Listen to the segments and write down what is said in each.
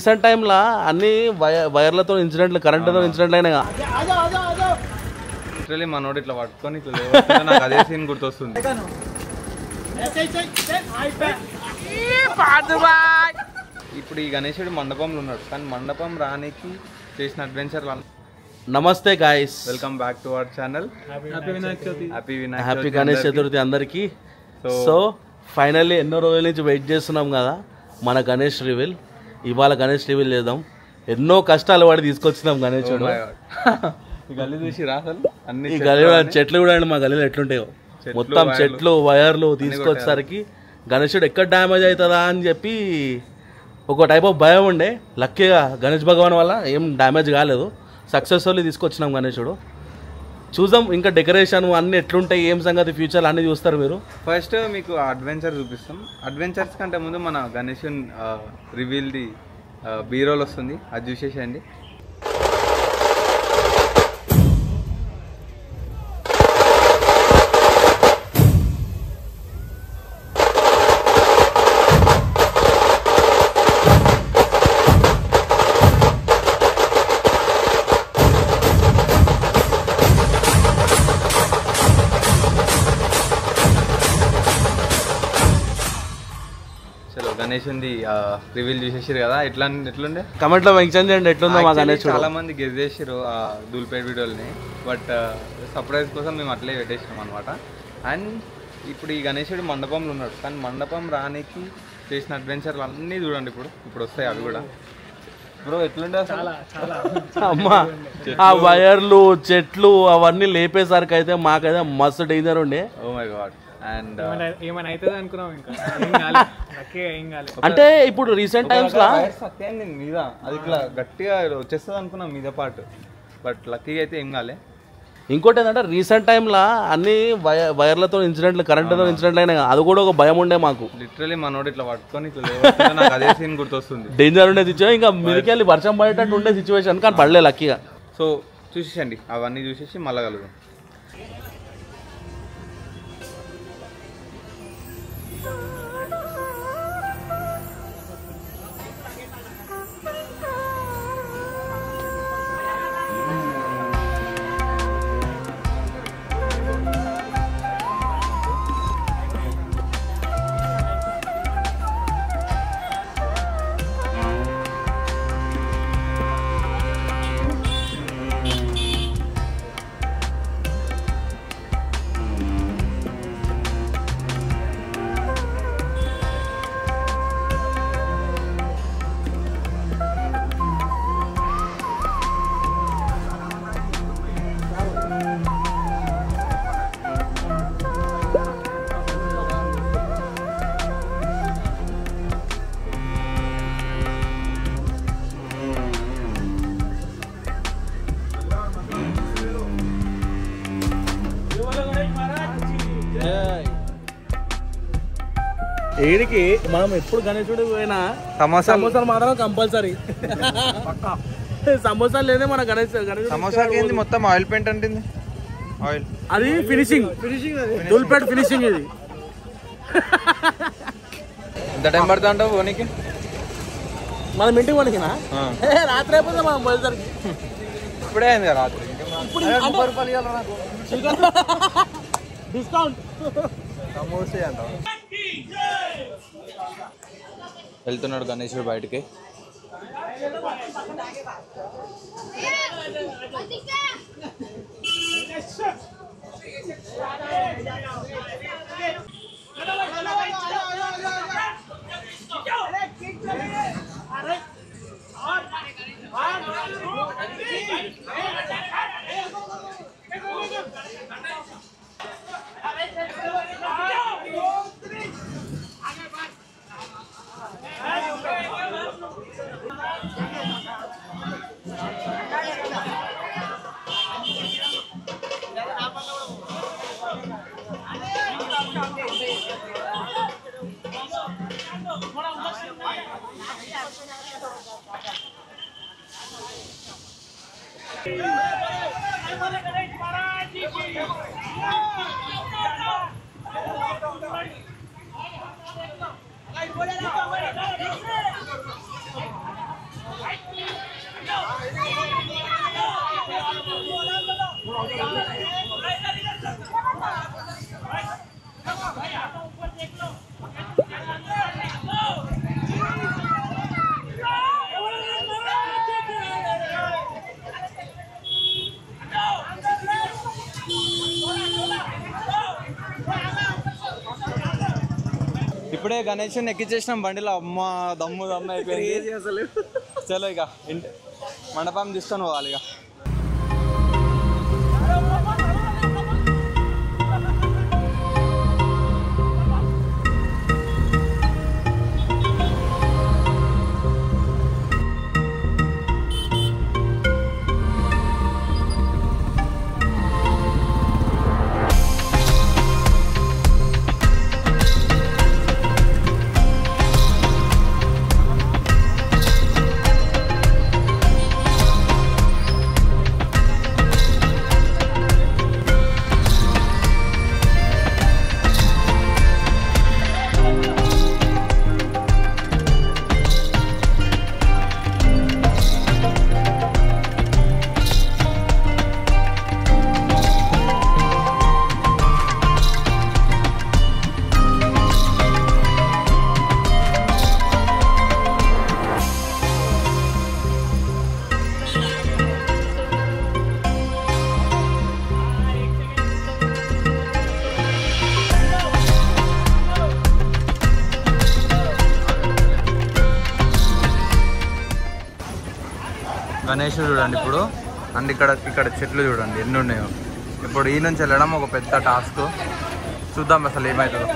Recent టైంలో అన్ని వైర్లతో ఇన్సిడెంట్లు, కరెంటుతో ఇన్సిడెంట్లు అయినా. లిటరలీ మనోడు ఇట్లా పట్టుకొని ఇట్లా లేకపోతే నాకు అదే సీన్ గుర్తొస్తుంది. ఇప్పుడు ఈ గణేశుడు మండపంలో ఉన్నాడు, కానీ మండపం రానికి చేసిన అడ్వెంచర్. నమస్తే guys, welcome back to our channel. Happy Ganesh Chaturthi అందరికీ. సో ఫైనల్లీ ఎన్నో రోజుల నుంచి వెయిట్ చేస్తున్నాం కదా మన గణేష్ రివీల్. ఇవాళ గణేష్ రివీల్ చేద్దాం. ఎన్నో కష్టాలు పడి తీసుకొచ్చినాం గణేశుడు. ఈ గల్లీ చూసి రాసలు అన్ని ఈ గల్లీ చెట్లు కూడా మా గల్లీలో ఎట్లుంటాయో మొత్తం చెట్లు వైర్లు తీసుకొచ్చేసరికి గణేశుడు ఎక్కడ డ్యామేజ్ అవుతుందా అని చెప్పి ఒక టైప్ ఆఫ్ భయం ఉండే. లక్కీగా గణేష్ భగవాన్ వల్ల ఏం డ్యామేజ్ కాలేదు. సక్సెస్ఫుల్లీ తీసుకొచ్చినాం గణేశుడు. చూద్దాం ఇంకా డెకరేషన్ అన్నీ ఎట్లుంటాయి, ఏం సంగతి ఫ్యూచర్ అన్నీ చూస్తారు మీరు. ఫస్ట్ మీకు అడ్వెంచర్ చూపిస్తాం. అడ్వెంచర్స్ కంటే ముందు మన గణేష్ రివీల్ది బీరోల్ వస్తుంది, అది చూసేసేయండి. గణేష్ రివీల్ చూసేసారు కదా, ఎట్లుండే కమెంట్ లో మెన్షన్ చేయండి ఎట్లుందో మా గణేష్. చాలా మంది గెస్ చేసారు దూల్పేట వీడియోని, బట్ సర్ప్రైజ్ కోసం మేము అట్లే పెట్టేసినాం అనమాట. అండ్ ఇప్పుడు ఈ గణేశుడు మండపంలో ఉన్నాడు, కానీ మండపం రానికి చేసిన అడ్వెంచర్లు అన్నీ చూడండి. ఇప్పుడు వస్తాయి అవి కూడా. బ్రో ఎట్లుండే అమ్మా, ఆ వైర్లు చెట్లు అవన్నీ లేపేసరికి అయితే మాకైతే మస్తు డేంజర్ ఉండే. Oh my God. అండ్ అంటే ఇప్పుడు రీసెంట్ టైమ్స్ లా మీద అది ఇట్లా గట్టిగా వచ్చేస్తుంది అనుకున్నాం మీద పాటు, బట్ లక్కీగా అయితే ఏం కాలే. ఇంకోటి ఏంటంటే రీసెంట్ టైంలో అన్ని వైర్లతో ఇన్సిడెంట్లు, కరెంటుతో ఇన్సిడెంట్లు అయినా, అది కూడా ఒక భయం ఉండే మాకు. లిటరలీ మనోడు ఇట్లా పట్టుకొని ఇట్లా లేకపోతే నాకు అదే సీన్ గుర్తొస్తుంది. డేంజర్ ఉండే సిచ్యువేషన్, ఇంకా మీదికెళ్ళి వర్షం పడేటట్టు ఉండే సిచ్యువేషన్, కానీ పడలే లక్కీగా. సో చూసేసండి, అవన్నీ చూసేసి మళ్ళా కలుగుతాం. ఏడికి మనం ఎప్పుడు గణేశుడు పోయినా సమోసాలు మాత్రం కంపల్సరీ. సమోసాలు లేదే మన గణేష్. సమోసాకి ఏంది మొత్తం ఆయిల్ పెయింట్ అంటుంది. ఆయిల్ అది ఫినిషింగ్ దూల్పేట ఫినిషింగ్. ఇది ఎంత టైం పడుతుంది అంటావు పోనీకి? మనం ఇంటికి పోనీకినా రాత్రి అయిపోతుంది మనం పోయేసరికి. ఇప్పుడే అయింది కదా రాత్రి. డిస్కౌంట్ సమోసే అంటావు. వెళ్తున్నాడు గణేశుడు బయటికి. ఇప్పుడే గణేష్ ఎక్కించేసినాం బండిలో. అమ్మ దమ్ము అయిపోయింది అసలు. చలో ఇక మండపం తీసుకొని పోవాలి ఇక. గణేష్ చూడండి ఇప్పుడు. అండ్ ఇక్కడ చెట్లు చూడండి ఎన్ని ఉన్నాయో. ఇప్పుడు ఈ నుంచి వెళ్ళడం ఒక పెద్ద టాస్క్. చూద్దాం అసలు ఏమవుతుందో.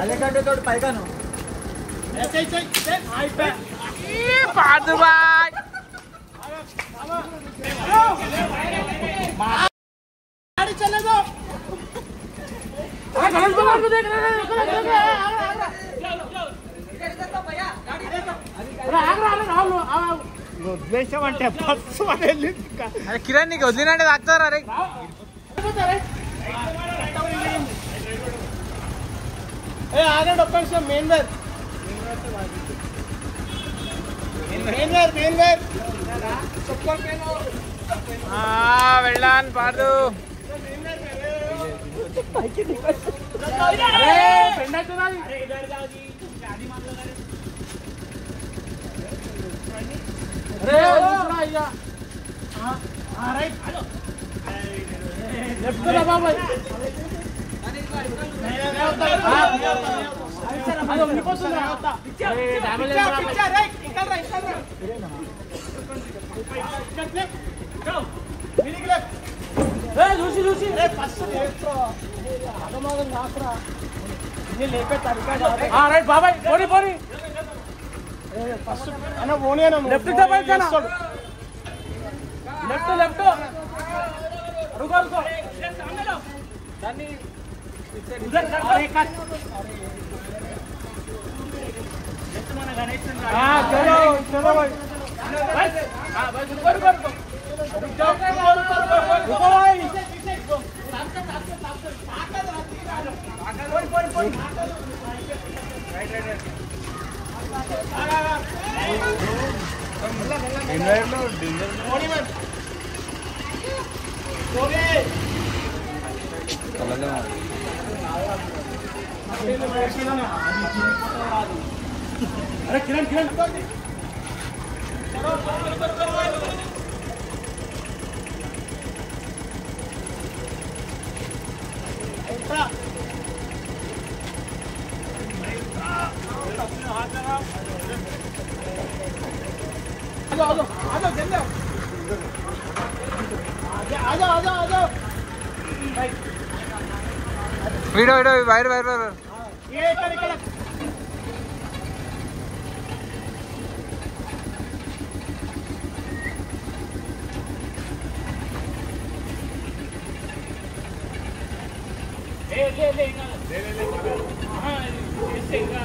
అదేకంటే పైకాను ఉద్దేశం అంటే బస్సు అరే కిరణ్ నీకు వదిలినంటే తాకుతారా? అరే ఆగండి ఒక్క నిమిషం. మెయిన్ వేర్ వెళ్ళాను పాడు. బాబాయ్ పోనీ పోనీ లెఫ్ట్ లెఫ్ట్ లెఫ్ట్ रुको रुको दानी उधर कट हां चलो चलो भाई हां भाई रुको रुको रुको भाई इनवेर्लो डिनर मोनी में अरे किरण किरण वीडियो वीडियो वायर वायर वायर ये कर లే, లే, లే, ఇంకా. లే, లే, లే, పర్వాలేదు. ఆహా, ఇది చేస్తే ఇంకా